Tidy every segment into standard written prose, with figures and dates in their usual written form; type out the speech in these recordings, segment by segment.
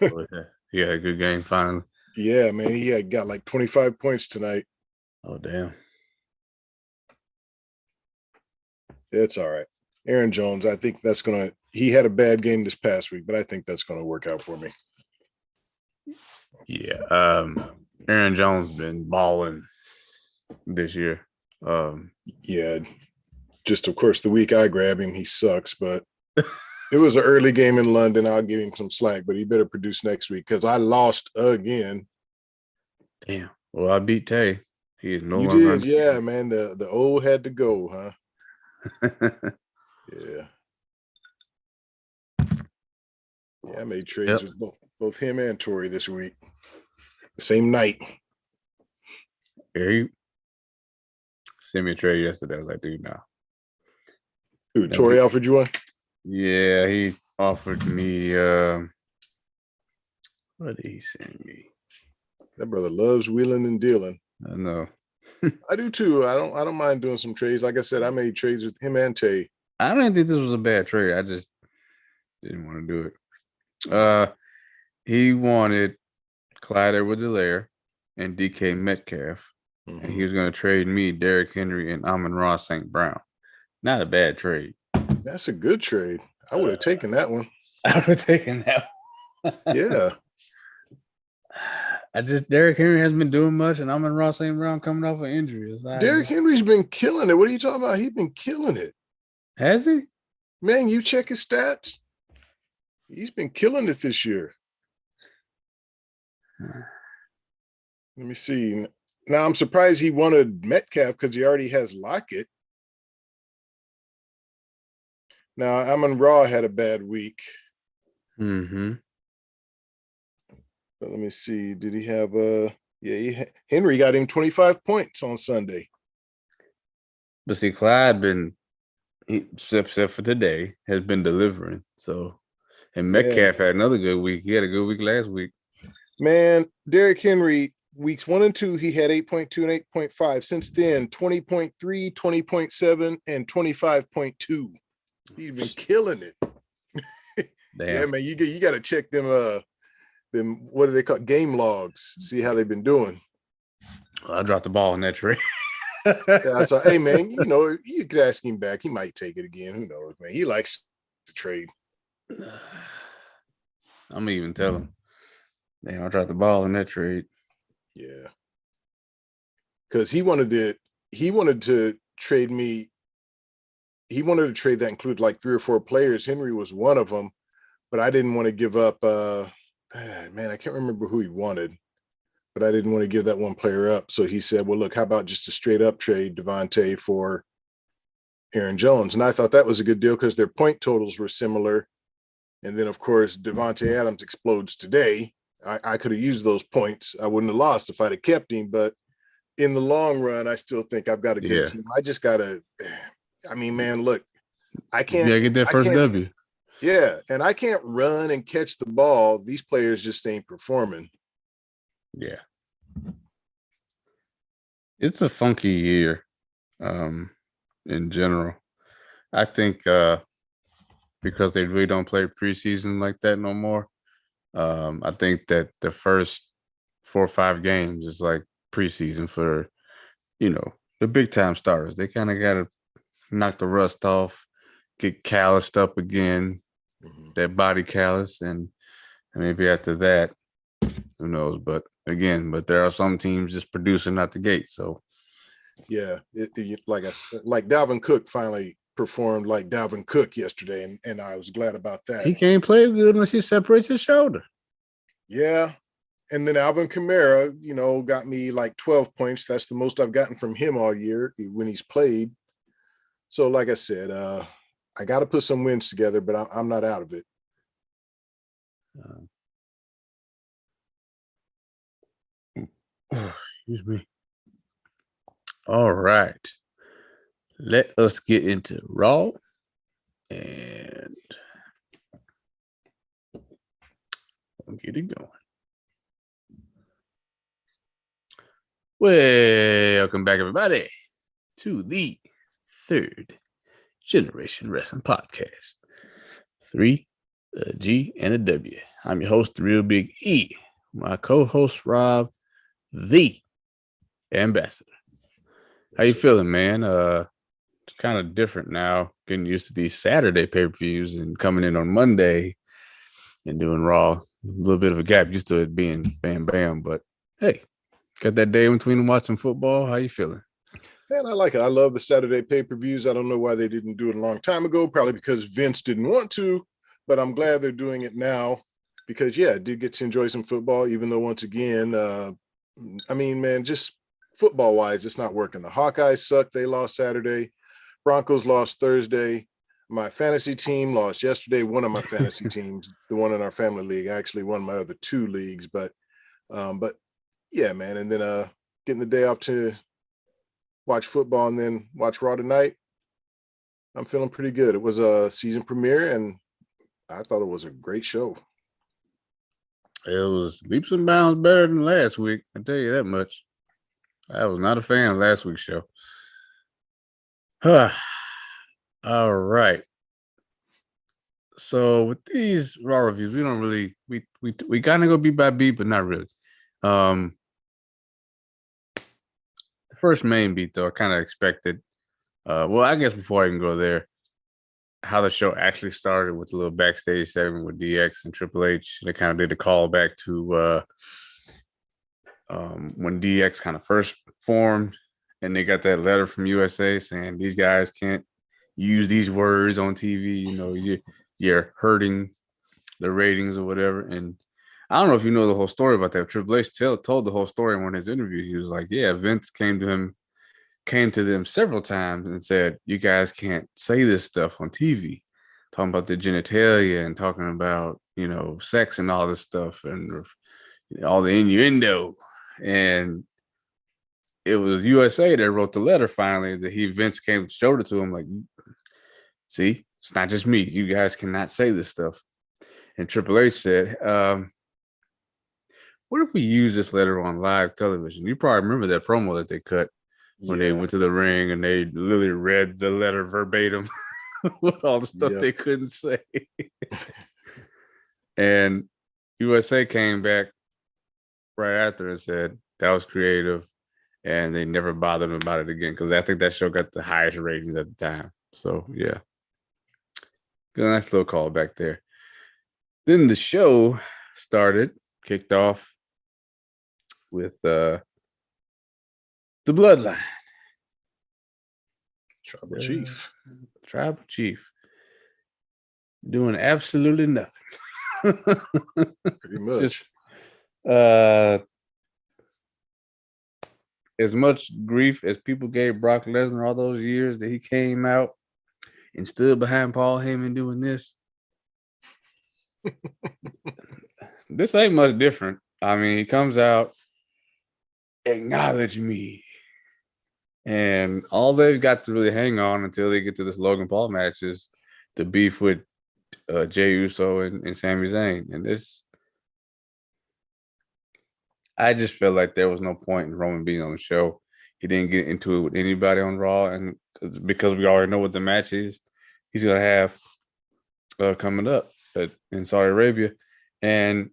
Oh, yeah. He had a good game finally. Yeah, man, he had got like 25 points tonight. Oh, damn. It's all right. Aaron Jones, I think that's gonna. He had a bad game this past week, but I think that's gonna work out for me. Yeah. Aaron Jones been balling this year. Yeah, just of course the week I grab him, he sucks. But it was an early game in London. I'll give him some slack, but he better produce next week because I lost again. Damn. Well, I beat Tay. He is no You longer did, on yeah, man. The old had to go, huh? the Yeah. Yeah, I made trades Yep. with both him and Tori this week. The same night. Yeah, he sent me a trade yesterday. I was like, dude, no. Who, No, Tori offered you one? yeah, he offered me what did he send me? That brother loves wheeling and dealing. I know. I do too. I don't mind doing some trades. Like I said, I made trades with him and Tay. I don't think this was a bad trade. I just didn't want to do it. He wanted Clyde Edwards-Helaire and DK Metcalf, and he Mm-hmm. was going to trade me Derrick Henry and Amon-Ra St. Brown. Not a bad trade. That's a good trade. I would have taken that one. I would have taken that. Yeah. Derrick Henry hasn't been doing much, and Amon-Ra St. Brown coming off an injury. Derrick Henry's been killing it. What are you talking about? He's been killing it. Has he? Man, you check his stats. He's been killing it this year. Let me see. Now I'm surprised he wanted Metcalf because he already has Lockett. Now Amon Raw had a bad week. Mm-hmm. But let me see. Did he have Henry got him 25 points on Sunday. But see, Clyde except for today, has been delivering. So, and Yeah. Metcalf had another good week. He had a good week last week. Man, Derrick Henry, weeks 1 and 2, he had 8.2 and 8.5. Since then, 20.3, 20.7, and 25.2. He's been killing it. Damn. Yeah, man, you got to check them what do they call game logs? See how they've been doing. Well, I dropped the ball in that trade. Yeah, so hey, man, you could ask him back. He might take it again. Who knows, man? He likes to trade. I'm gonna even tell him. Damn, I dropped the ball in that trade. Yeah, because he wanted to trade me. He wanted to trade that include like 3 or 4 players. Henry was one of them, but I didn't want to give up. Man, I can't remember who he wanted, but I didn't want to give that one player up. So he said, "Well, look, how about just a straight up trade Devontae for Aaron Jones?" And I thought that was a good deal because their point totals were similar. And then, of course, Devontae Adams explodes today. I could have used those points. I wouldn't have lost if I'd have kept him. But in the long run, I still think I've got a good team. I just got to. I mean, man, look, I can't. Yeah, get that first W. Yeah, and I can't run and catch the ball. These players just ain't performing. Yeah. It's a funky year in general. I think because they really don't play preseason like that no more. I think that the first 4 or 5 games is like preseason for, the big time starters. They kind of got to knock the rust off, get calloused up again, that body callous, and maybe after that, who knows? But there are some teams just producing out the gate. So yeah, like Dalvin Cook finally performed like Dalvin Cook yesterday, and I was glad about that. He can't play good unless he separates his shoulder. Yeah. And then Alvin Kamara, got me like 12 points. That's the most I've gotten from him all year when he's played. So, like I said, I got to put some wins together, but I'm not out of it. Excuse me. All right. Let us get into Raw and get it going. Welcome back, everybody, to the Third Generation Wrestling Podcast. 3, A G and a W. I'm your host, the Real Big E. My co-host, Rob, the Ambassador. How you feeling, man? It's kind of different now. Getting used to these Saturday pay-per-views and coming in on Monday and doing Raw. A little bit of a gap. Used to it being bam, bam. But hey, got that day in between watching football. How you feeling? Man, I like it. I love the Saturday pay-per-views. I don't know why they didn't do it a long time ago, probably because Vince didn't want to, but I'm glad they're doing it now because, yeah, I did get to enjoy some football, even though, once again, man, just football-wise, it's not working. The Hawkeyes suck. They lost Saturday. Broncos lost Thursday. My fantasy team lost yesterday. One of my fantasy teams, the one in our family league, I actually won my other two leagues, but yeah, man. And then getting the day off to watch football and then watch Raw tonight. I'm feeling pretty good. It was a season premiere and I thought it was a great show. It was leaps and bounds better than last week. I tell you that much. I was not a fan of last week's show. All right. So with these Raw reviews, we don't really we kind of go beat by beat, but not really. The first main beat though, I kind of expected. Well, I guess before I even go there, how the show actually started with a little backstage segment with DX and Triple H. They kind of did a call back to when DX kind of first formed, and they got that letter from USA saying these guys can't use these words on TV. You know, you're hurting the ratings or whatever. And I don't know if you know the whole story about that. Triple H told the whole story in one of his interviews. He was like, yeah, Vince came to them several times and said, you guys can't say this stuff on TV, talking about the genitalia and talking about, sex and all this stuff and all the innuendo. And it was USA that wrote the letter finally that Vince came showed it to him like, see, it's not just me. You guys cannot say this stuff. And Triple H said, what if we use this letter on live television? You probably remember that promo that they cut when they went to the ring and they literally read the letter verbatim with all the stuff they couldn't say. And USA came back right after and said that was creative and they never bothered about it again because I think that show got the highest ratings at the time. So, yeah. Good, nice little call back there. Then the show kicked off with the Bloodline. Tribal Chief. Doing absolutely nothing. Pretty much. Just, as much grief as people gave Brock Lesnar all those years that he came out and stood behind Paul Heyman doing this. This ain't much different. I mean, he comes out, acknowledge me. And all they've got to really hang on until they get to this Logan Paul match is the beef with Jey Uso and Sami Zayn. And I just felt like there was no point in Roman being on the show. He didn't get into it with anybody on Raw. And because we already know what the match is, he's going to have coming up in Saudi Arabia. And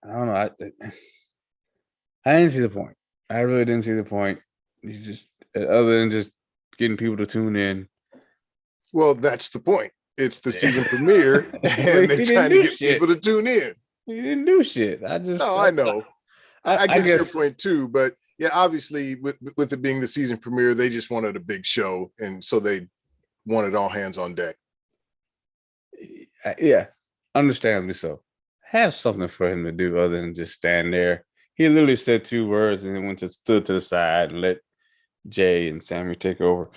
I don't know. I didn't see the point. I really didn't see the point. You just, other than just getting people to tune in. Well, that's the point. It's the season premiere, and they're trying to get people to tune in. He didn't do shit. I know. I get your point too, but yeah, obviously with it being the season premiere, they just wanted a big show, and so they wanted all hands on deck. Yeah, understandably so. Have something for him to do other than just stand there. He literally said 2 words and then stood to the side and let Jey and Sami take over.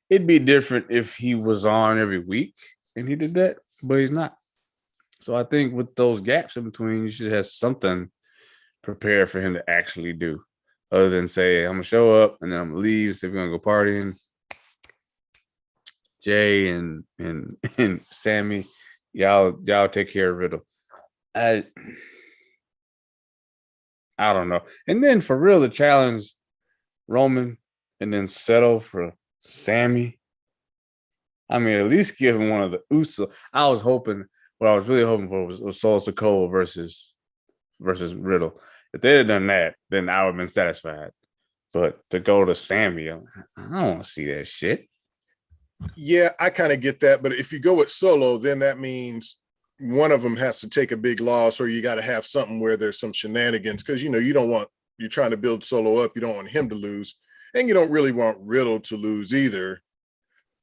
It'd be different if he was on every week and he did that, but he's not. So I think with those gaps in between, you should have something prepared for him to actually do, other than say, I'm gonna show up and then I'm gonna leave, say we're gonna go partying. Jey and Sami, y'all take care of Riddle. I don't know. And then for real to challenge Roman and then settle for Sami. I mean, at least give him one of the Uso. I was hoping, what I was really hoping for was Solo Sikoa versus Riddle. If they had done that, then I would have been satisfied. But to go to Sami, I don't want to see that shit. Yeah, I kind of get that. But if you go with Solo, then that means one of them has to take a big loss, or you got to have something where there's some shenanigans, because you don't want, you're trying to build Solo up, you don't want him to lose, and you don't really want Riddle to lose either.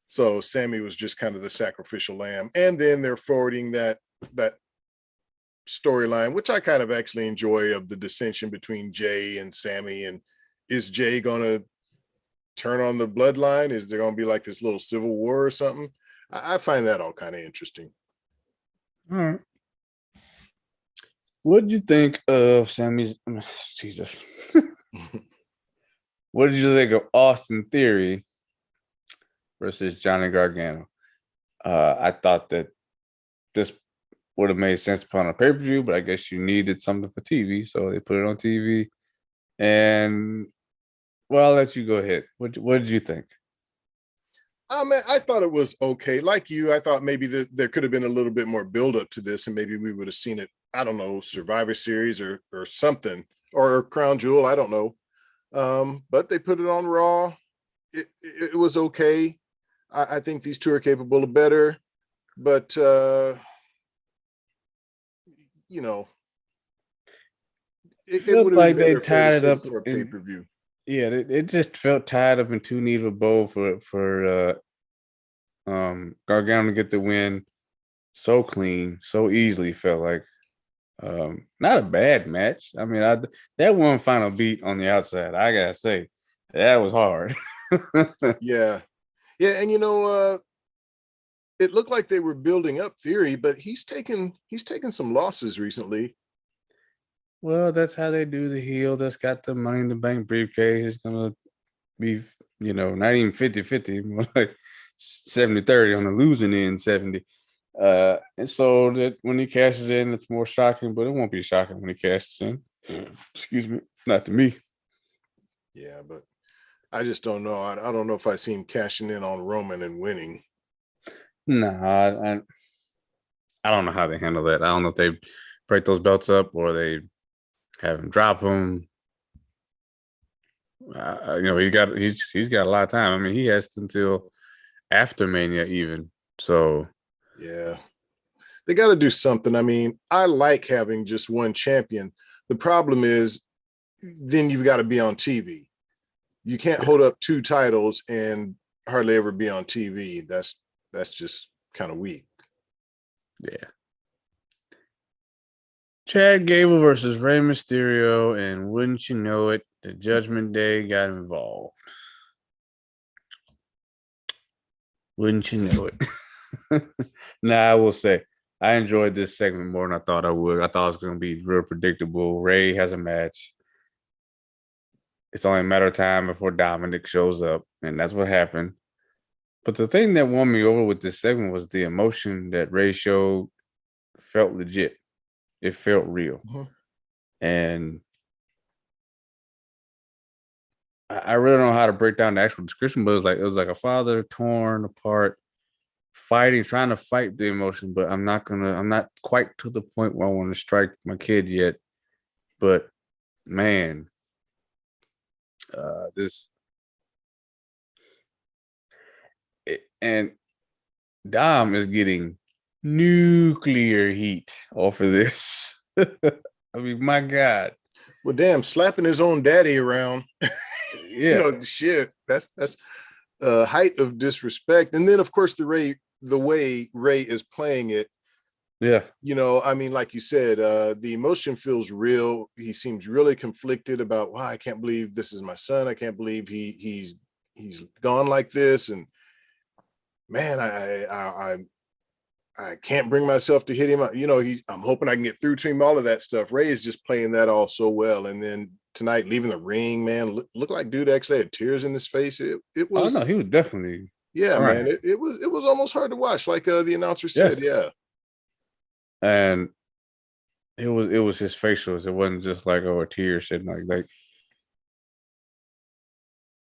So Sami was just kind of the sacrificial lamb. And then they're forwarding that storyline, which I kind of actually enjoy, of the dissension between Jay and Sami. And is Jay gonna turn on the bloodline? Is there gonna be like this little civil war or something? I find that all kind of interesting. All right. What did you think of Sami's? Jesus. What did you think of Austin Theory versus Johnny Gargano? I thought that this would have made sense upon a pay-per-view, but I guess you needed something for TV, so they put it on TV. And well, I'll let you go ahead. What did you think? I thought it was okay. Like you, I thought maybe there could have been a little bit more buildup to this, and maybe we would have seen it, I don't know, Survivor Series or something, or Crown Jewel, I don't know. But they put it on Raw. It was okay. I think these two are capable of better, but it would have like been they tied it up for a pay-per-view. Yeah, it just felt tied up in too neat of a bow for Gargano to get the win so clean, so easily. Felt like not a bad match. I mean, that one final beat on the outside, I gotta say, that was hard. Yeah, and it looked like they were building up Theory, but he's taken some losses recently. Well, that's how they do the heel that's got the Money in the Bank briefcase. It's going to be, not even 50-50, more like 70-30 on the losing end, 70. And so that when he cashes in, it's more shocking, but it won't be shocking when he cashes in. Excuse me. Not to me. Yeah, but I just don't know. I don't know if I see him cashing in on Roman and winning. No, I don't know how they handle that. I don't know if they break those belts up or they have him drop them. He's got a lot of time. I mean, he has until after Mania even. So yeah, they got to do something. I mean, I like having just one champion. The problem is, then you've got to be on TV. You can't hold up two titles and hardly ever be on TV. That's just kind of weak. Yeah. Chad Gable versus Rey Mysterio, and wouldn't you know it, the Judgment Day got involved. Wouldn't you know it? Nah, I will say, I enjoyed this segment more than I thought I would. I thought it was going to be real predictable. Rey has a match. It's only a matter of time before Dominic shows up, and that's what happened. But the thing that won me over with this segment was the emotion that Rey showed felt legit. It felt real. Mm-hmm. And I really don't know how to break down the actual description, but it was like a father torn apart, fighting, trying to fight the emotion, but I'm not quite to the point where I want to strike my kid yet. But man, and Dom is getting nuclear heat off of this. I mean, my God. Well, damn, slapping his own daddy around. Yeah. Shit. That's height of disrespect. And then, of course, the way Rey is playing it. Yeah. I mean, like you said, the emotion feels real. He seems really conflicted about, wow, I can't believe this is my son. I can't believe he's gone like this. And man, I can't bring myself to hit him. I'm hoping I can get through to him, all of that stuff. Rey is just playing that all so well. And then tonight, leaving the ring, man, looked like dude actually had tears in his face. It was. Oh no, he was definitely. Yeah, man. It was almost hard to watch, like the announcer said. Yeah. And it was his facials. It wasn't just like a tear sitting like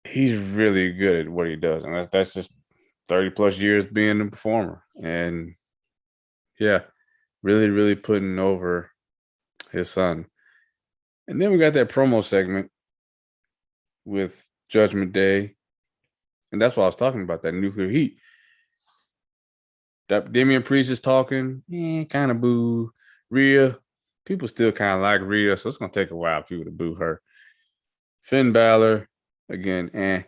he's really good at what he does, and that's just 30 plus years being a performer. And yeah, really, really putting over his son. And then we got that promo segment with Judgment Day. And that's what I was talking about, that nuclear heat. That Damian Priest is talking, kind of boo. Rhea, people still kind of like Rhea, so it's going to take a while for people to boo her. Finn Balor, again,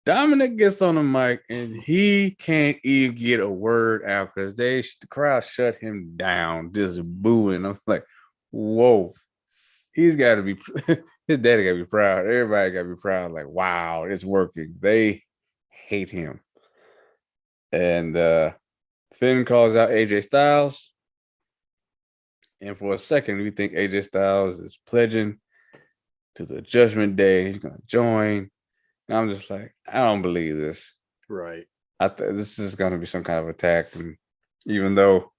Dominic gets on the mic and he can't even get a word out because the crowd shut him down, just booing. I'm like, whoa. He's got to be, his daddy got to be proud. Everybody got to be proud. Like, wow, it's working. They hate him. And Finn calls out AJ Styles. And for a second, we think AJ Styles is pledging to the Judgment Day. He's going to join. And I'm just like, I don't believe this. Right. This is going to be some kind of attack. And even though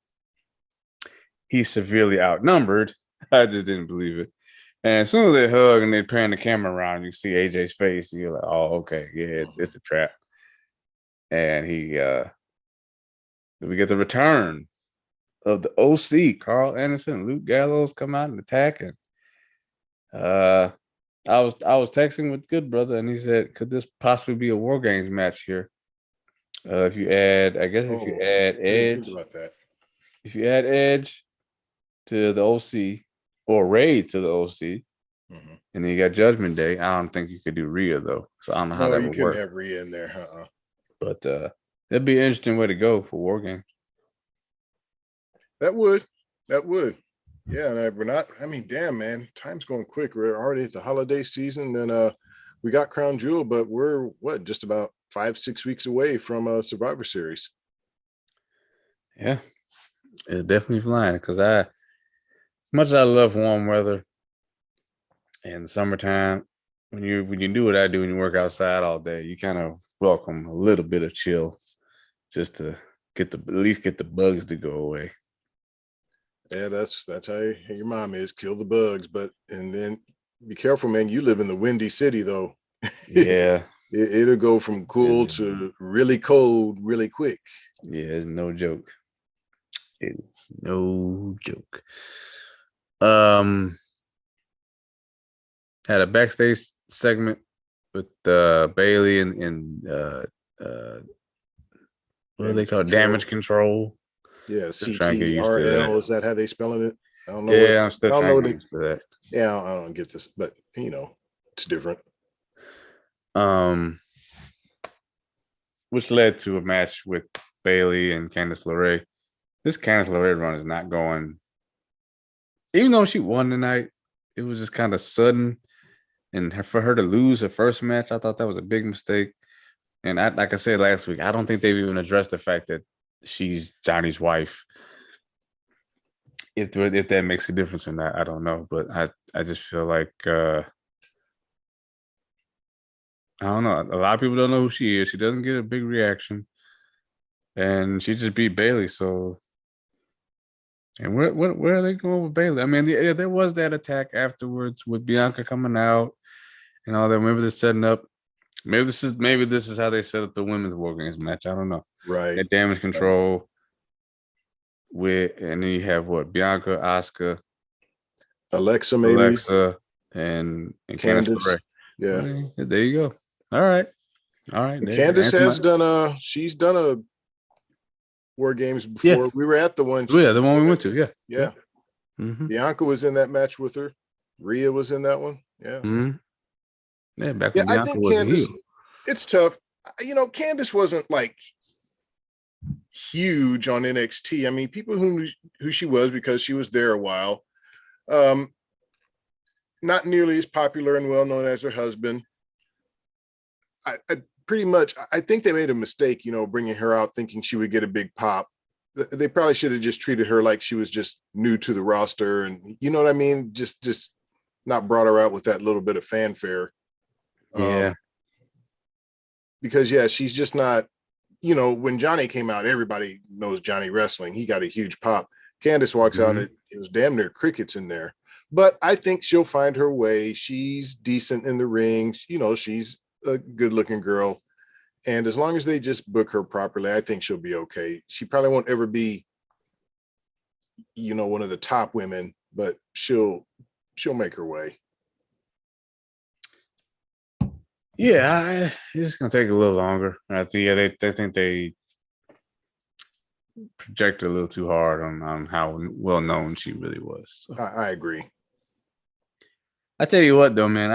he's severely outnumbered, I just didn't believe it. And as soon as they hug and they pan the camera around, you see AJ's face. And you're like, oh, okay. Yeah, it's a trap. And we get the return of the OC, Carl Anderson, Luke Gallows come out and attack. And I was texting with Good Brother, and he said, "Could this possibly be a War Games match here? If you add Edge, think about that. If you add Edge to the OC or Raid to the OC, and then you got Judgment Day, I don't think you could do Rhea though. So I don't know how that would work. You couldn't have Rhea in there, But that'd be an interesting way to go for War Games. That would. Yeah, and we're not. I mean, damn, man, time's going quick. We're already at the holiday season, and we got Crown Jewel, but we're just about 5-6 weeks away from Survivor Series. Yeah, it's definitely flying because as much as I love warm weather and summertime, when you do what I do and you work outside all day, you kind of welcome a little bit of chill just to at least get the bugs to go away. Yeah, that's how your mom is. Kill the bugs, and then be careful, man. You live in the Windy City, though. Yeah, it'll go from cool to really cold really quick. Yeah, it's no joke. It's no joke. Had a backstage segment with Bailey and what do they call it? Damage control. Yeah, CTRL. Is that how they spelling it? I don't know. Yeah, I'm still trying to get used to that. Yeah, I don't get this, but it's different. Which led to a match with Bailey and Candice LeRae. This Candice LeRae run is not going. Even though she won tonight, it was just kind of sudden. And for her to lose her first match, I thought that was a big mistake. And like I said last week, I don't think they've even addressed the fact that she's Johnny's wife. If that makes a difference or not, I don't know. But I just feel like I don't know. A lot of people don't know who she is. She doesn't get a big reaction, and she just beat Bailey. So, and where are they going with Bailey? I mean, there was that attack afterwards with Bianca coming out and all that. Maybe they're setting up. Maybe this is how they set up the women's War Games match. I don't know. Right. That damage control and then you have Bianca, Asuka, Alexa, maybe and Candice. LeRae. Yeah. There you go. All right. Candice has done she's done a War Games before. Yeah. We were at the one. The one we went to. Yeah. Yeah. Mm-hmm. Bianca was in that match with her. Rhea was in that one. Yeah. Mm-hmm. Yeah. Back when Bianca I think was Candice. It's tough. Candice wasn't like huge on NXT. I mean, people who knew who she was because she was there a while. Not nearly as popular and well known as her husband. I pretty much, I think they made a mistake, bringing her out thinking she would get a big pop. They probably should have just treated her like she was just new to the roster, and you know what I mean? Just not brought her out with that little bit of fanfare. Yeah. Because she's just not. When Johnny came out, everybody knows Johnny Wrestling. He got a huge pop. Candice walks out, and it was damn near crickets in there. But I think she'll find her way. She's decent in the ring. She's a good-looking girl. And as long as they just book her properly, I think she'll be okay. She probably won't ever be, one of the top women, but she'll make her way. Yeah, it's gonna take a little longer. I think they think they projected a little too hard on how well known she really was. So. I agree. I tell you what, though, man,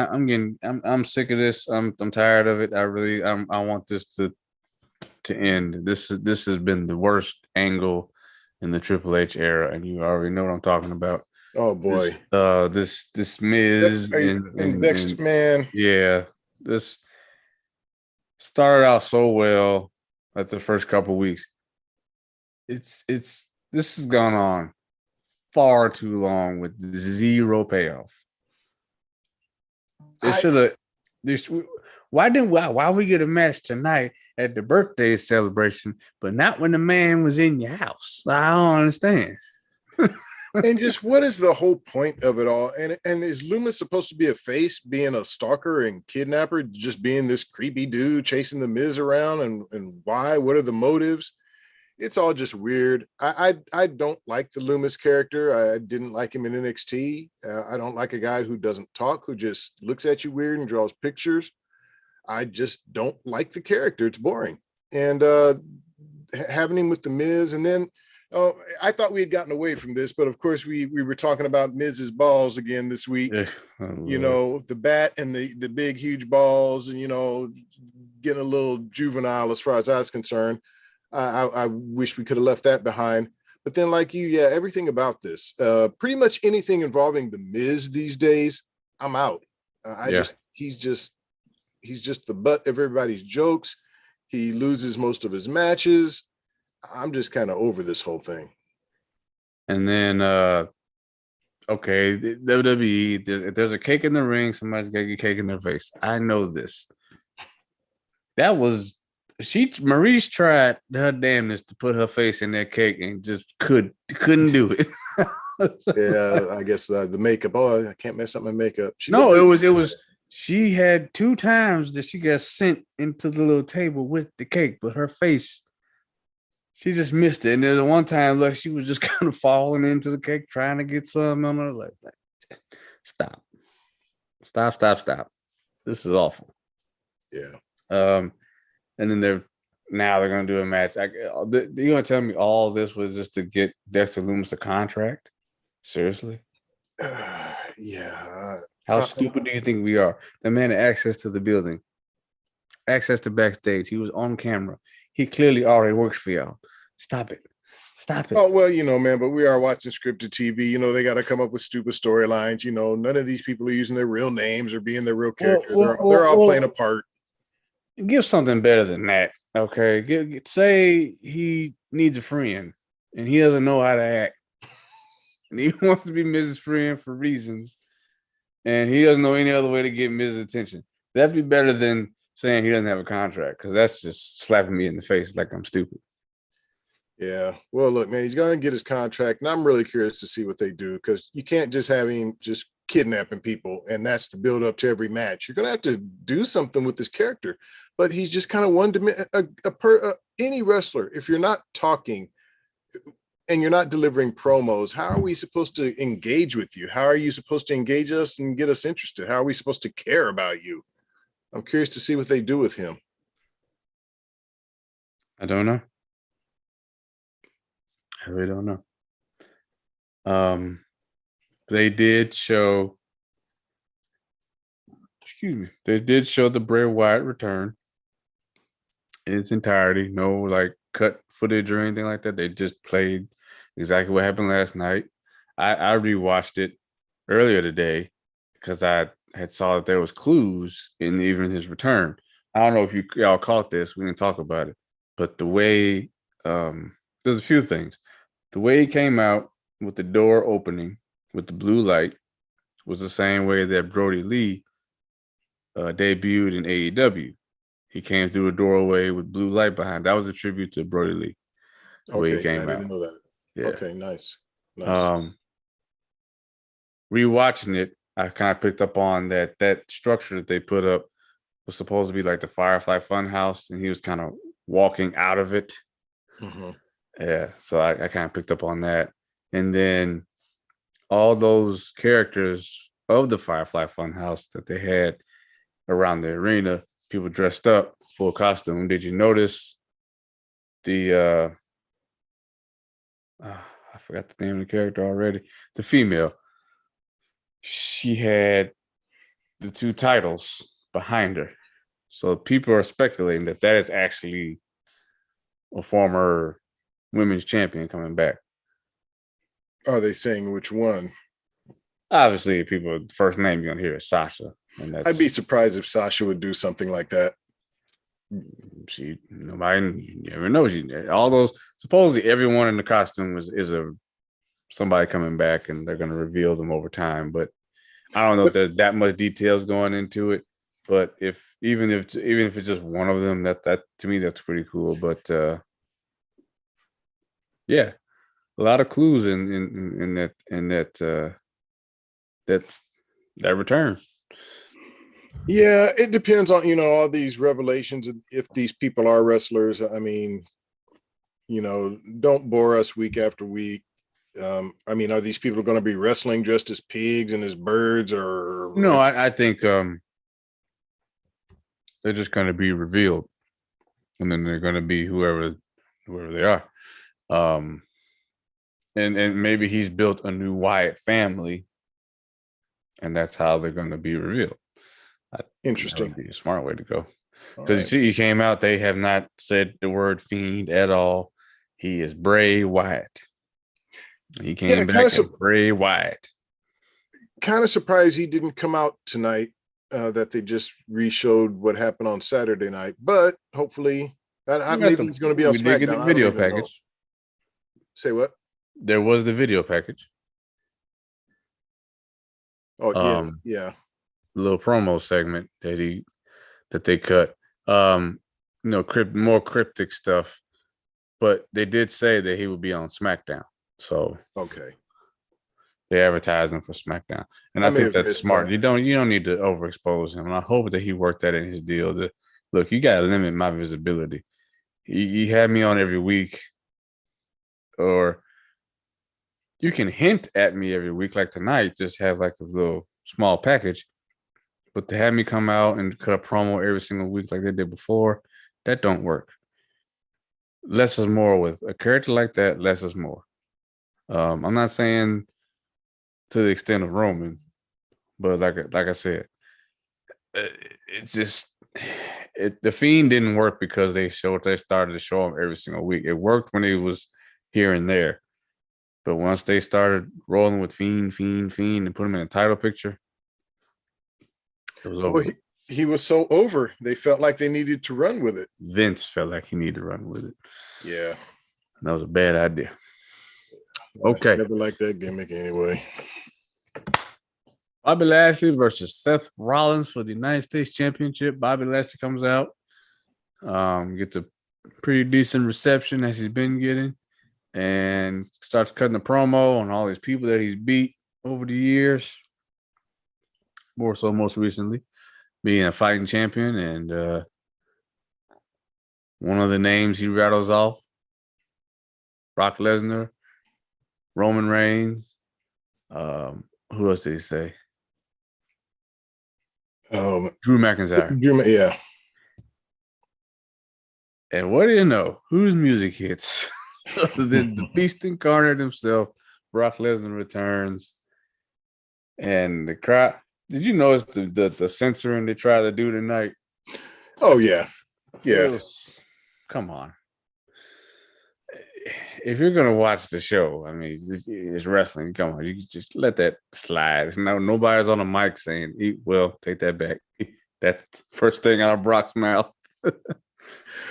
I'm sick of this. I'm tired of it. I want this to end. This has been the worst angle in the Triple H era, and you already know what I'm talking about. Oh boy, this Miz and next man. Yeah, this started out so well at the first couple weeks. This has gone on far too long with zero payoff. It should have. Why we get a match tonight at the birthday celebration, but not when the man was in your house? I don't understand. And just what is the whole point of it all? And is Loomis supposed to be a face, being a stalker and kidnapper, just being this creepy dude chasing the Miz around? And why? What are the motives? It's all just weird. I don't like the Loomis character. I didn't like him in NXT. I don't like a guy who doesn't talk, who just looks at you weird and draws pictures. I just don't like the character. It's boring. And having him with the Miz, and then I thought we had gotten away from this, but of course we were talking about Miz's balls again this week. The bat and the big huge balls, and getting a little juvenile as far as I was concerned. I wish we could have left that behind. But then, like you, everything about this, pretty much anything involving the Miz these days, I'm out. He's just the butt of everybody's jokes. He loses most of his matches. I'm just kind of over this whole thing. And then, WWE, if there's a cake in the ring, somebody's got to get cake in their face. I know this. Maurice tried her damnedest to put her face in that cake and just couldn't do it. Yeah, I guess the makeup. Oh, I can't mess up my makeup. It was. She had 2 times that she got sent into the little table with the cake, but her face, she just missed it. And then the one time, like, she was just kind of falling into the cake, trying to get some. I'm like, stop. This is awful. Yeah. And then they're going to do a match. You're going to tell me all this was just to get Dexter Lumis a contract? Seriously? Yeah. How stupid do you think we are? The man had access to the building, access to backstage. He was on camera. He clearly already works for y'all. Stop it. Oh, well, man, but we are watching scripted TV. They got to come up with stupid storylines. None of these people are using their real names or being their real characters. They're all playing a part. Give something better than that, okay? Say he needs a friend and he doesn't know how to act, and he wants to be Mrs. Friend for reasons, and he doesn't know any other way to get Mrs. attention. That'd be better than saying he doesn't have a contract, because that's just slapping me in the face like I'm stupid. Yeah. Well, look, man, he's going to get his contract, and I'm really curious to see what they do, because you can't just have him just kidnapping people and that's the build up to every match. You're going to have to do something with this character. But he's just kind of one dimension. Any wrestler, if you're not talking and you're not delivering promos, how are we supposed to engage with you? How are you supposed to engage us and get us interested? How are we supposed to care about you? I'm curious to see what they do with him. I don't know. I really don't know. They did show the Bray Wyatt return in its entirety. No like cut footage or anything like that. They just played exactly what happened last night. I rewatched it earlier today because I had saw that there was clues in even his return. I don't know if y'all caught this. We didn't talk about it, but the way there's a few things. The way he came out with the door opening with the blue light was the same way that Brody Lee debuted in AEW. He came through a doorway with blue light behind. That was a tribute to Brody Lee. The way he came I didn't know that. Yeah. Okay, nice. Rewatching it, I kind of picked up on that structure that they put up was supposed to be like the Firefly Funhouse, and he was kind of walking out of it. Mm-hmm. Yeah, so I kind of picked up on that. And then all those characters of the Firefly Funhouse that they had around the arena, people dressed up, full costume. Did you notice the I forgot the name of the character already. The female. She had the two titles behind her. So people are speculating that that is actually a former women's champion coming back. Are they saying which one? Obviously, people first name you're gonna hear is Sasha, and I'd be that's surprised if Sasha would do something like that. she. Nobody you never knows. All those supposedly everyone in the costume is a somebody coming back, and they're gonna reveal them over time. But I don't know if But there's that much details going into it. But even if it's just one of them, that to me that's pretty cool. But yeah, a lot of clues in that return. yeah, it depends on, all these revelations. If these people are wrestlers, I mean, don't bore us week after week. I mean, are these people going to be wrestling dressed as pigs and as birds, or No, I think they're just going to be revealed, and then they're going to be whoever they are. And maybe he's built a new Wyatt family, and that's how they're going to be revealed. Interesting. That would be a smart way to go. All Because you right. see, he came out. They have not said the word fiend at all. He is Bray Wyatt. He Yeah, came back as Bray Wyatt. kind of surprised he didn't come out tonight. That they just re-showed what happened on Saturday night, but hopefully, maybe he's going to be on We did get SmackDown. the I don't video even know. package. Say what? There was the video package. Oh yeah, yeah. Little promo segment that they cut. More cryptic stuff, but they did say that he would be on SmackDown. So Okay. they advertised him for SmackDown, and I I may think have that's missed smart. that. You don't need to overexpose him, and I hope that he worked that in his deal. Look, you got to limit my visibility. You had me on every week, or you can hint at me every week, like tonight. Just have like a little small package, but to have me come out and cut a promo every single week like they did before, that don't work. Less is more with a character like that. Less is more. I'm not saying to the extent of Roman, but like I said, it just the Fiend didn't work because they started to show him every single week. It worked when he was here and there, but once they started rolling with Fiend, and put him in a title picture, it was over. Well, he was so over. They felt like they needed to run with it. Vince felt like he needed to run with it. Yeah. And that was a bad idea. Okay. Never liked that gimmick anyway. Bobby Lashley versus Seth Rollins for the United States Championship. Bobby Lashley comes out, gets a pretty decent reception as he's been getting, and starts cutting a promo on all these people that he's beat over the years. More so, most recently, being a fighting champion. And one of the names he rattles off, Brock Lesnar, Roman Reigns. Who else did he say? Drew McIntyre. Yeah. And what do you know? Whose music hits? Other than the Beast Incarnate himself, Brock Lesnar returns. And the crowd. Did you notice the censoring they tried to do tonight? Oh, yeah. Yeah. Come on. If you're gonna watch the show, I mean, it's wrestling. Come on, you can just let that slide. It's nobody's on a mic saying, "Well, take that back." That's the first thing out of Brock's mouth.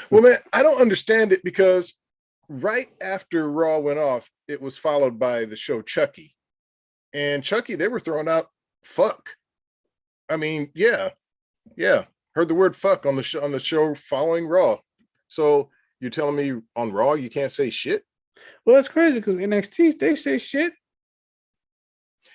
Well, man, I don't understand it because right after Raw went off, it was followed by the show Chucky, and Chucky they were throwing out "fuck." I mean, yeah, heard the word "fuck" on the show following Raw. So you're telling me on Raw you can't say shit? Well, it's crazy because NXT they say shit.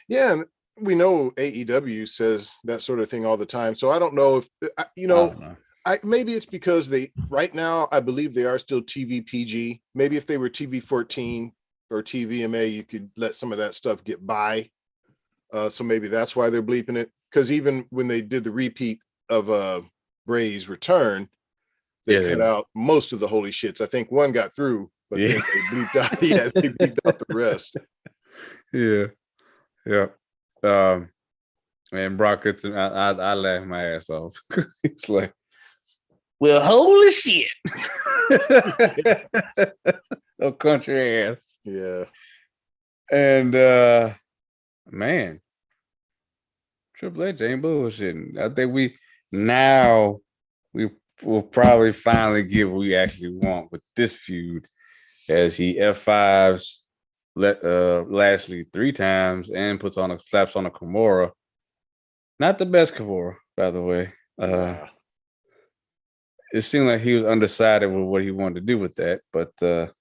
Yeah, we know AEW says that sort of thing all the time. So I don't know if I don't know. maybe it's because they right now I believe they are still TV PG. Maybe if they were TV 14 or TVMA, you could let some of that stuff get by. So maybe that's why they're bleeping it. Because even when they did the repeat of Bray's return, they cut out most of the holy shits. I think one got through, but then they bleeped out. Yeah, they bleeped out the rest. Yeah. And Brock gets I laugh my ass off. It's like, well, holy shit. No country ass. Yeah. And man, Triple H ain't bullshitting. I think we will probably finally get what we actually want with this feud, as he F5s Lashley 3 times and slaps on a Kimura. Not the best Kimura, by the way. It seemed like he was undecided with what he wanted to do with that, but then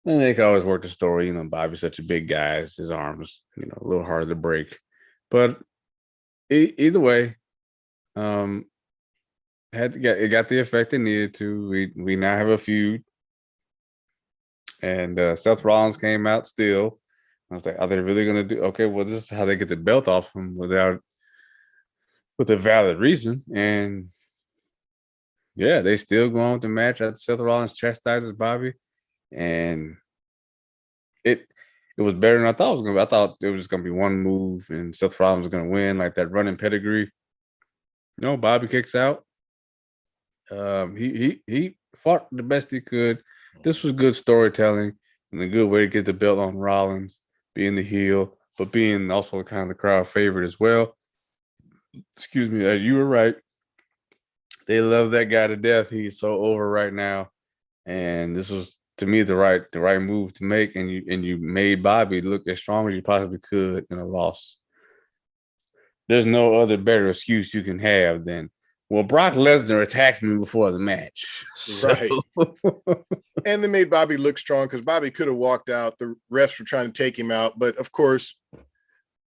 they can always work the story. Bobby's such a big guy, his arms, a little harder to break. But either way, it got the effect it needed to. We now have a feud, and Seth Rollins came out still. I was like, are they really gonna do? Okay, well, this is how they get the belt off him with a valid reason, and yeah, they still go on with the match after Seth Rollins chastises Bobby, and it was better than I thought it was gonna be. I thought it was just gonna be one move and Seth Rollins was gonna win, like that running pedigree. No, Bobby kicks out. He fought the best he could. This was good storytelling and a good way to get the belt on Rollins, being the heel, but being also kind of the crowd favorite as well. Excuse me, as you were right. They love that guy to death. He's so over right now. And this was, to me, the right move to make. And you made Bobby look as strong as you possibly could in a loss. There's no other better excuse you can have than, well, Brock Lesnar attacked me before the match. Right. And they made Bobby look strong because Bobby could have walked out. The refs were trying to take him out. But of course,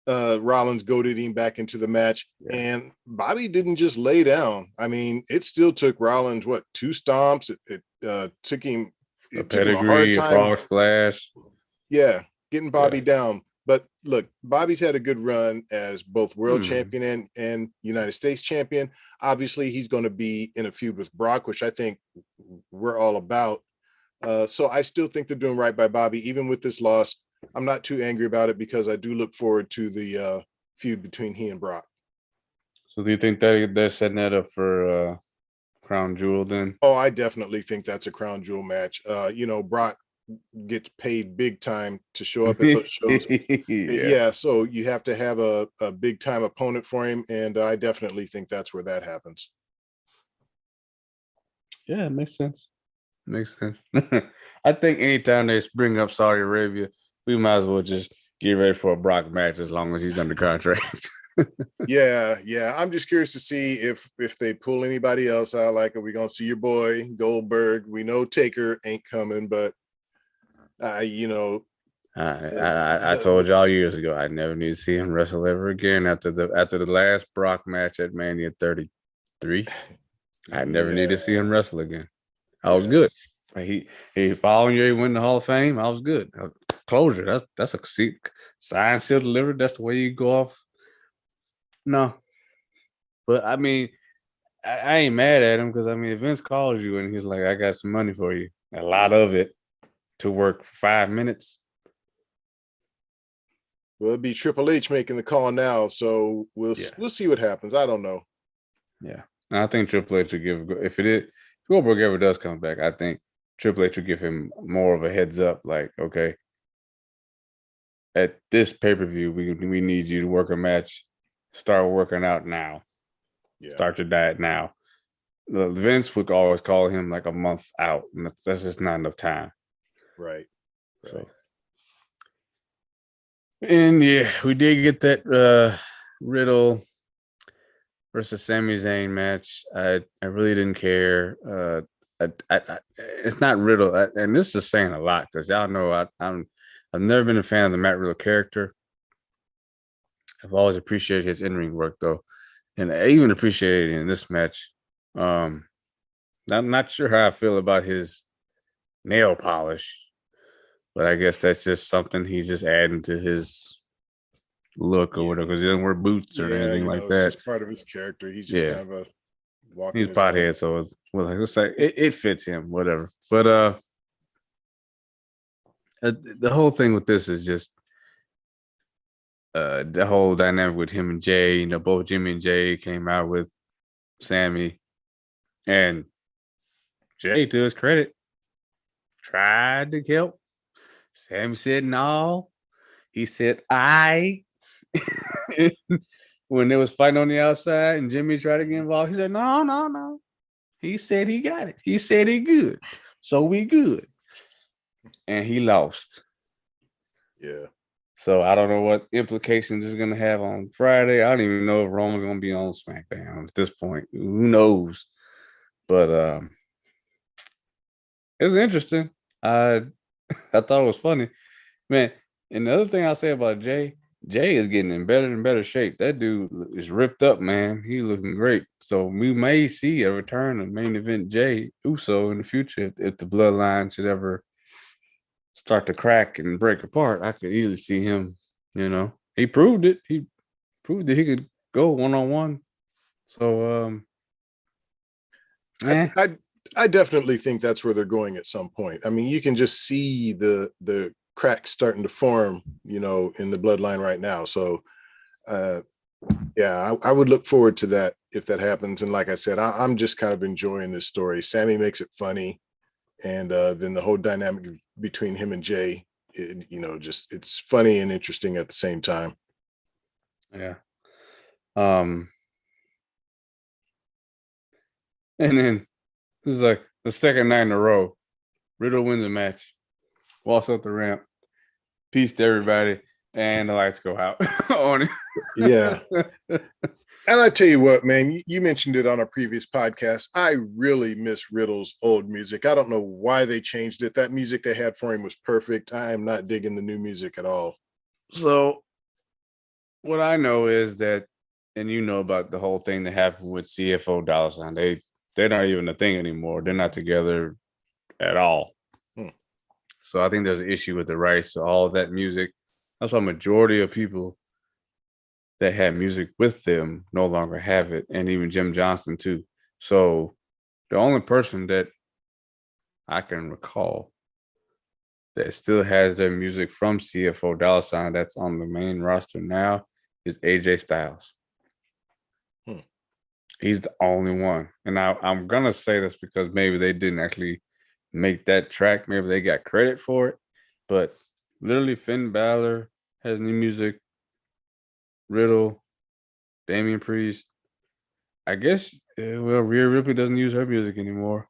Rollins goaded him back into the match. Yeah. And Bobby didn't just lay down. I mean, it still took Rollins, 2 stomps? It took him a pedigree, a frog splash. Yeah, getting Bobby down. But look, Bobby's had a good run as both world champion and United States champion. Obviously, he's going to be in a feud with Brock, which I think we're all about. So I still think they're doing right by Bobby, even with this loss. I'm not too angry about it because I do look forward to the feud between he and Brock. So do you think that they're setting that up for Crown Jewel then? Oh, I definitely think that's a Crown Jewel match. Brock gets paid big time to show up at those shows. Yeah, so you have to have a big time opponent for him, and I definitely think that's where that happens. Yeah, it makes sense. I think anytime they bring up Saudi Arabia, we might as well just get ready for a Brock match as long as he's under contract. Yeah. I'm just curious to see if they pull anybody else out. Like, are we gonna see your boy Goldberg? We know Taker ain't coming, but I told y'all years ago I never need to see him wrestle ever again after the last Brock match at Mania 33. I never need to see him wrestle again. I was good. He following year he went in the Hall of Fame. I was good. Closure. That's a sign, seal, delivered. That's the way you go off. No, but I mean, I ain't mad at him because if Vince calls you and he's like, "I got some money for you," a lot of it to work for 5 minutes. Well, it'd be Triple H making the call now, so we'll see what happens. I don't know. Yeah, I think Triple H will give if Goldberg ever does come back. I think Triple H will give him more of a heads up, like, okay, at this pay-per-view, we need you to work a match. Start working out now. Yeah. Start your diet now. Vince would always call him like a month out, and that's just not enough time. Right. So, and yeah, we did get that Riddle versus Sami Zayn match. I really didn't care. It's not Riddle, and this is saying a lot because y'all know I've never been a fan of the Matt Riddle character. I've always appreciated his in-ring work though, and I even appreciated it in this match. I'm not sure how I feel about his nail polish, but I guess that's just something he's just adding to his look or whatever, because he doesn't wear boots or Yeah, anything like it's that. just part of his character. He's just Yeah, kind of a walking he's his dog. pothead, so it's like it fits him, whatever. But the whole thing with this is just the whole dynamic with him and Jay. You know, both Jimmy and Jay came out with Sami, and Jay, to his credit, tried to help. Sami said no. He said I. When they was fighting on the outside and Jimmy tried to get involved, he said no, no, no. He said he got it. He said he good. So we good. And he lost. Yeah. So I don't know what implications it's gonna have on Friday. I don't even know if Roman's gonna be on SmackDown at this point. Who knows? But it was interesting. I I thought it was funny. Man, and the other thing I'll say about Jay is getting in better and better shape. That dude is ripped up, man. He looking great. So we may see a return of main event Jay Uso in the future if the bloodline should ever start to crack and break apart. I could easily see him, He proved it. He proved that he could go one-on-one. So I definitely think that's where they're going at some point. I mean, you can just see the cracks starting to form, in the bloodline right now. So yeah, I would look forward to that if that happens. And like I said, I'm just kind of enjoying this story. Sami makes it funny. And then the whole dynamic between him and Jay, it's funny and interesting at the same time. yeah. And then this is like the second night in a row. Riddle wins a match, walks up the ramp, peace to everybody, and the lights go out on it. Yeah. And I tell you what, man, you mentioned it on a previous podcast. I really miss Riddle's old music. I don't know why they changed it. That music they had for him was perfect. I am not digging the new music at all. So what I know is that, and you know about the whole thing that happened with CFO Dollar Sign. They're not even a thing anymore. They're not together at all. So I think there's an issue with the rights to all of that music. That's why a majority of people that had music with them no longer have it, and even Jim Johnston too. So the only person that I can recall that still has their music from CFO Dollar Sign that's on the main roster now is AJ Styles. He's the only one. And I'm going to say this because maybe they didn't actually make that track. Maybe they got credit for it. But literally Finn Balor has new music. Riddle, Damian Priest. I guess, Rhea Ripley doesn't use her music anymore.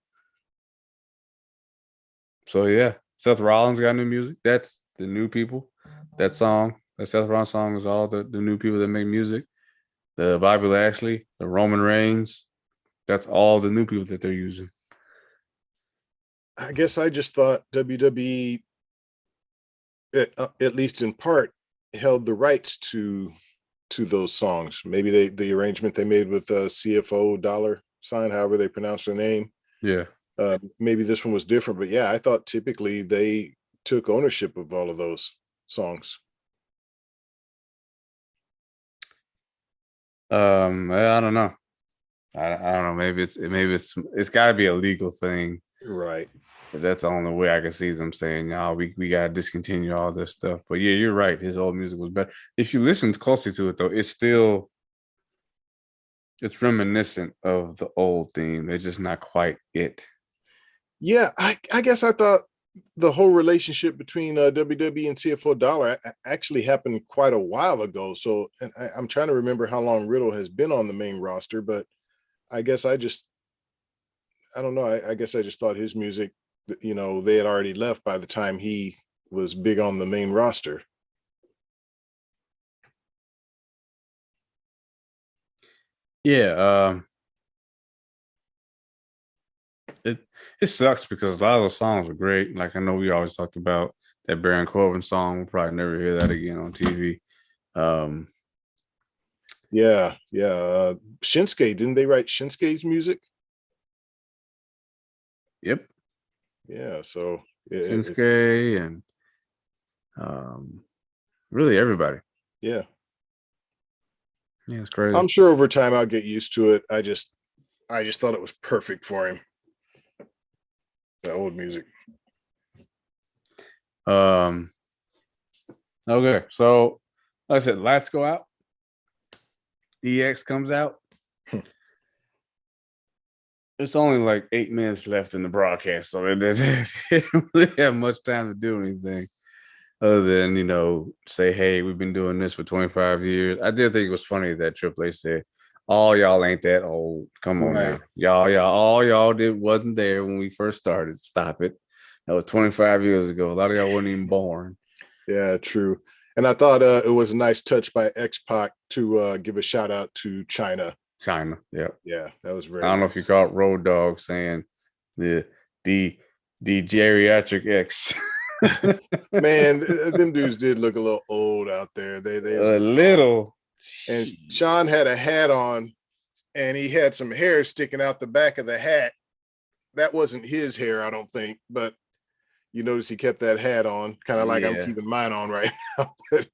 So, yeah. Seth Rollins got new music. That's the new people. That Seth Rollins song is all the new people that make music. The Bobby Lashley, the Roman Reigns. That's all the new people that they're using. I guess I just thought WWE, at least in part, held the rights to those songs. Maybe the arrangement they made with CFO Dollar Sign, however they pronounce their name. Yeah. Maybe this one was different, but yeah, I thought typically they took ownership of all of those songs. I don't know. I don't know. Maybe it's got to be a legal thing, right? That's the only way I can see them saying, "No, we got to discontinue all this stuff." But yeah, you're right. His old music was better. If you listen closely to it, though, it's reminiscent of the old theme. It's just not quite it. Yeah, I guess I thought the whole relationship between WWE and CFO Dollar actually happened quite a while ago. So, and I'm trying to remember how long Riddle has been on the main roster, but I guess I don't know. I guess I just thought his music, they had already left by the time he was big on the main roster. Yeah, it sucks because a lot of those songs are great. Like I know we always talked about that Baron Corbin song. We'll probably never hear that again on TV. Yeah. Shinsuke, didn't they write Shinsuke's music? Yep. Yeah. So Shinsuke and really everybody. yeah. Yeah, it's crazy. I'm sure over time I'll get used to it. I just thought it was perfect for him. The old music. Okay, so like I said, lights go out. EX comes out. It's only like 8 minutes left in the broadcast, so they don't really have much time to do anything other than, say, hey, we've been doing this for 25 years. I did think it was funny that Triple H said, all y'all ain't that old. Come on now. All y'all did wasn't there when we first started. Stop it. That was 25 years ago. A lot of y'all weren't even born. Yeah, true. And I thought it was a nice touch by X-Pac to give a shout out to China. Yeah. Yeah, that was very I don't know if you caught Road Dogg saying the geriatric X. Man, them dudes did look a little old out there. They a little. And Sean had a hat on, and he had some hair sticking out the back of the hat. That wasn't his hair, I don't think, but you notice he kept that hat on, kind of like I'm keeping mine on right now. But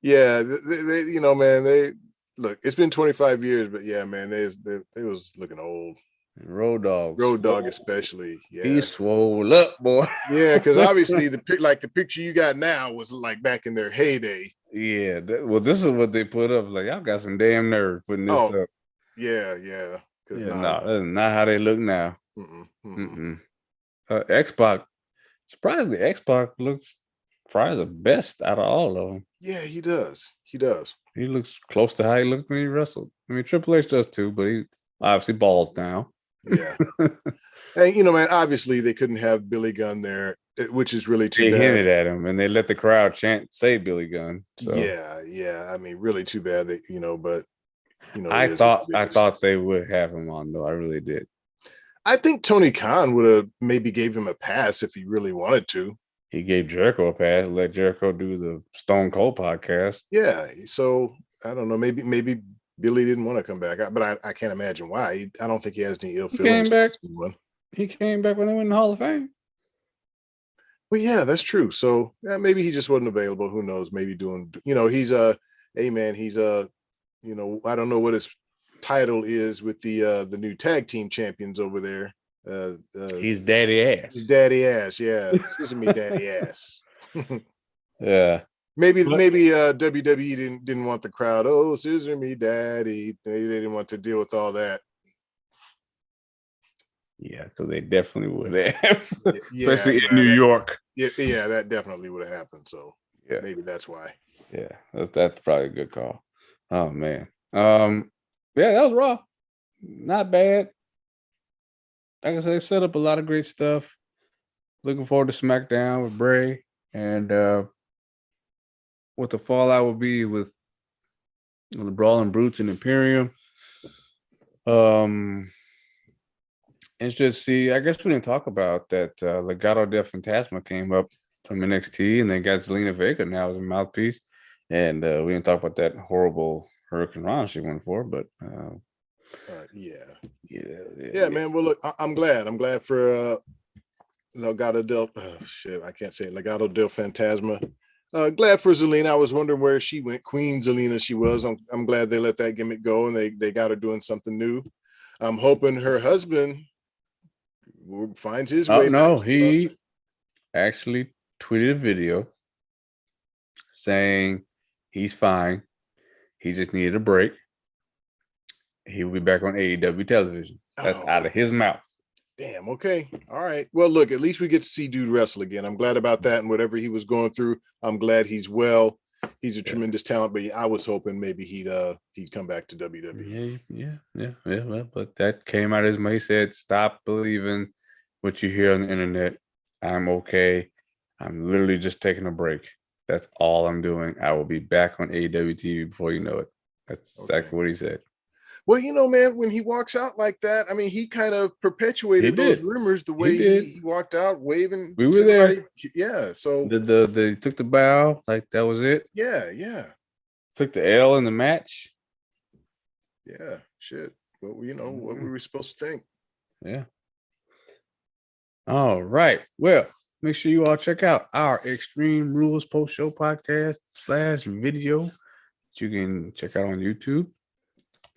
yeah, they man, they look. It's been 25 years, but yeah, man, they was looking old. Road Dogg, especially. Yeah, he swole up, boy. Yeah, because obviously the picture you got now was like back in their heyday. Yeah, well, this is what they put up. Like, y'all got some damn nerve putting this up. Yeah. No, that's not how they look now. X-Pac, surprisingly, X-Pac looks probably the best out of all of them. Yeah, he does. He looks close to how he looked when he wrestled. I mean, Triple H does too, but he obviously balls now. Yeah. And, man, obviously they couldn't have Billy Gunn there, which is really too bad. They hinted at him, and they let the crowd say Billy Gunn. So. Yeah. I mean, really too bad that, but, I thought they would have him on, though. I really did. I think Tony Khan would have maybe gave him a pass if he really wanted to. He gave Jericho a pass, let Jericho do the Stone Cold podcast. Yeah. So I don't know. Maybe Billy didn't want to come back, but I can't imagine why. I don't think he has any ill feelings. He came back when they went in the Hall of Fame. Well, yeah, that's true. So maybe he just wasn't available. Who knows? Maybe doing, he's he's I don't know what his title is with the new tag team champions over there. He's daddy ass. He's daddy ass. Yeah. Sesame daddy ass. Yeah. Maybe WWE didn't want the crowd. Oh, scissor me, daddy. They didn't want to deal with all that. Yeah, because they definitely would have, especially in New York. Yeah, that definitely would have happened. So yeah, maybe that's why. Yeah, that's probably a good call. Oh man, yeah, that was Raw. Not bad. Like I said, set up a lot of great stuff. Looking forward to SmackDown with Bray and what the fallout will be with the Brawling Brutes and Imperium. And just see, I guess we didn't talk about that. Legado del Fantasma came up from NXT, and they got Zelina Vega now as a mouthpiece. And we didn't talk about that horrible Hurricane Rana she went for, but yeah, man. Well, look, I'm glad. I'm glad for Legado del. I can't say it. Legado del Fantasma. Glad for Zelina. I was wondering where she went. Queen Zelina, she was. I'm glad they let that gimmick go and they got her doing something new. I'm hoping her husband finds his way. No, he actually tweeted a video saying he's fine. He just needed a break. He will be back on AEW television. That's out of his mouth. Damn. Okay. All right. Well, look, at least we get to see dude wrestle again. I'm glad about that. And whatever he was going through, I'm glad he's well. He's a tremendous talent, but I was hoping maybe he'd come back to WWE. Yeah. Well, but that came out as he said, "Stop believing what you hear on the internet. I'm okay. I'm literally just taking a break. That's all I'm doing. I will be back on AEW TV before you know it." That's exactly what he said. Well, man, when he walks out like that, I mean, he kind of perpetuated those rumors the way he walked out waving. We were there. Yeah. So they took the bow, like that was it. Yeah. Took the L in the match. Yeah, shit. Well, what were we supposed to think? Yeah. All right. Well, make sure you all check out our Extreme Rules post show podcast / video that you can check out on YouTube.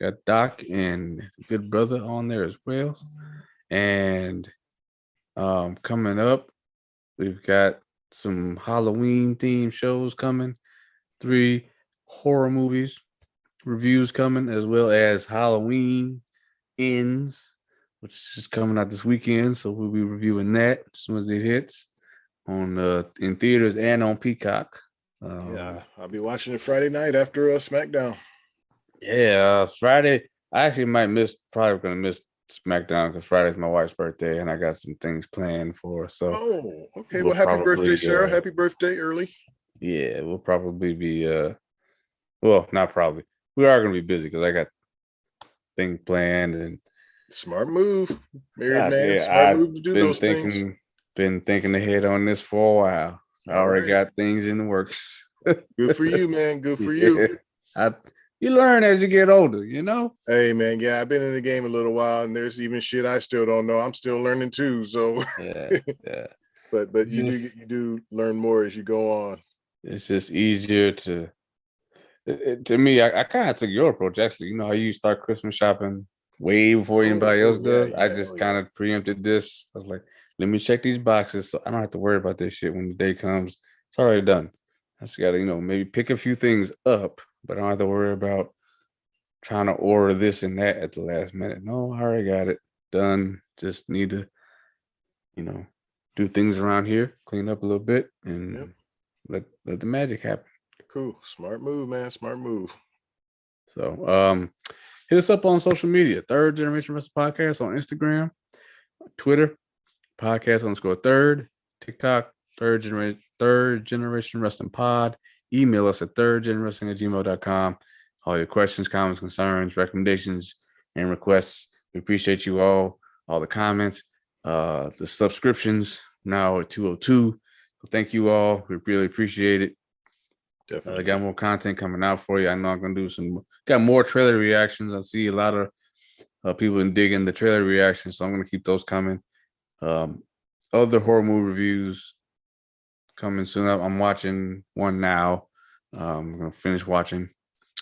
Got Doc and Good Brother on there as well. And coming up, we've got some Halloween themed shows coming, 3 horror movies reviews coming, as well as Halloween Ends, which is coming out this weekend. So we'll be reviewing that as soon as it hits on in theaters and on Peacock. Yeah, I'll be watching it Friday night after SmackDown. Yeah, Friday. I actually probably gonna miss SmackDown because Friday's my wife's birthday and I got some things planned for her. So okay. Well, happy birthday, Sarah. Happy birthday early. Yeah, we'll probably be well, not probably. We are gonna be busy because I got things planned and smart move. Married man, smart move to do those things. Been thinking ahead on this for a while. I already got things in the works. Good for you, man. Good for you. You learn as you get older, you know? Hey, man. Yeah, I've been in the game a little while, and there's even shit I still don't know. I'm still learning too. So yeah. But you do learn more as you go on. It's just easier to me. I kind of took your approach actually. You know how you start Christmas shopping way before anybody else does. I just kind of preempted this. I was like, let me check these boxes so I don't have to worry about this shit when the day comes. It's already done. I just gotta, maybe pick a few things up, but I don't have to worry about trying to order this and that at the last minute. No, I already got it done. Just need to, do things around here, clean up a little bit, and let the magic happen. Cool. Smart move, man. Smart move. So hit us up on social media. Third Generation Wrestling Podcast on Instagram, Twitter, podcast_third, TikTok, Third Generation Wrestling Pod. Email us at thirdgenwrestling@gmail.com. All your questions, comments, concerns, recommendations, and requests. We appreciate you all the comments, the subscriptions now at 202. So thank you all. We really appreciate it. Definitely. Got more content coming out for you. I know I'm going to do got more trailer reactions. I see a lot of people digging the trailer reactions, so I'm going to keep those coming. Other horror movie reviews coming soon. I'm watching one now. I'm going to finish watching.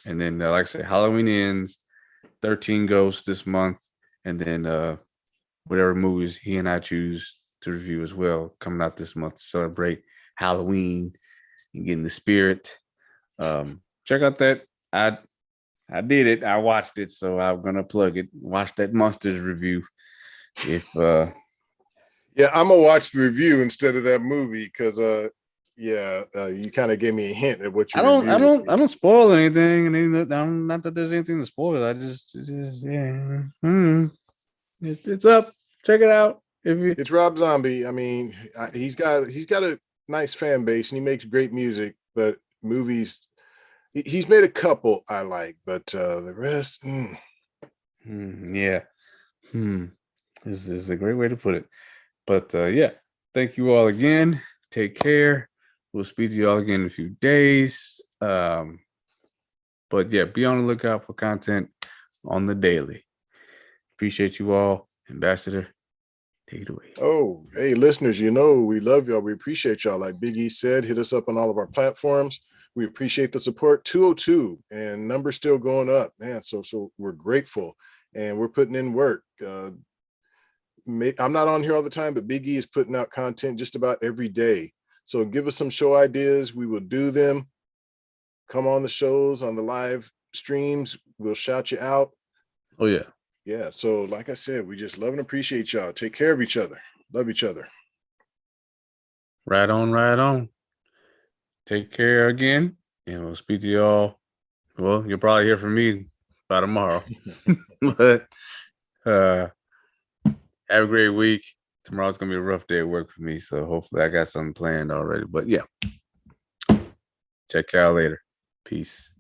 And then, like I said, Halloween Ends, 13 Ghosts this month. And then whatever movies he and I choose to review as well coming out this month to celebrate Halloween and get in the spirit. Check out that. I did it. I watched it, so I'm gonna plug it. Watch that Monsters review. If yeah, I'm gonna watch the review instead of that movie because you kind of gave me a hint at what you. I don't spoil anything, and not that there's anything to spoil. I just it's up. Check it out. It's Rob Zombie. I mean, he's got a nice fan base and he makes great music, but movies, he's made a couple I like, but the rest, This is a great way to put it. But thank you all again. Take care. We'll speak to you all again in a few days. But yeah, be on the lookout for content on the daily. Appreciate you all. Ambassador, take it away. Oh, hey, listeners, we love y'all. We appreciate y'all. Like Big E said, hit us up on all of our platforms. We appreciate the support. 202 and numbers still going up, man. So we're grateful and we're putting in work. I'm not on here all the time, but Big E is putting out content just about every day. So give us some show ideas. We will do them. Come on the shows, on the live streams. We'll shout you out. Oh, yeah. Yeah. So like I said, we just love and appreciate y'all. Take care of each other. Love each other. Right on, right on. Take care again. And we'll speak to y'all. Well, you'll probably hear from me by tomorrow. But have a great week. Tomorrow's going to be a rough day at work for me. So hopefully I got something planned already. But yeah. Check y'all later. Peace.